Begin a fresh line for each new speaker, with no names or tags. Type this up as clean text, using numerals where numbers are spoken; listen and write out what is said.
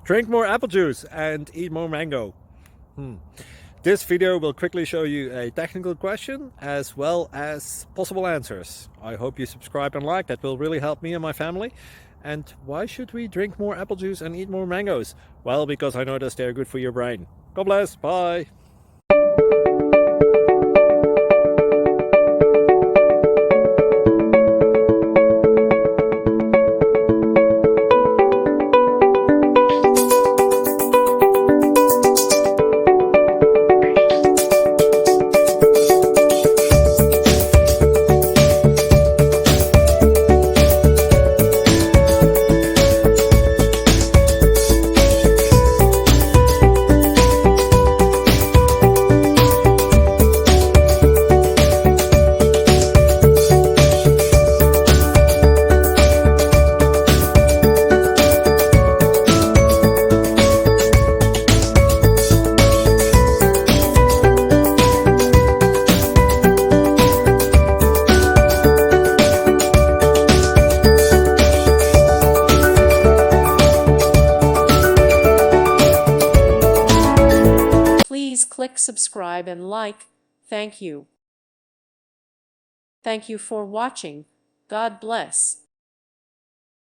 Drink more apple juice and eat more mango. This video will quickly show you a technical question as well as possible answers. I hope you subscribe and like, that will really help me and my family. And why should we drink more apple juice and eat more mangoes? Well, because I noticed they're good for your brain. God bless, bye!
Please click subscribe and like. Thank you. Thank you for watching. God bless.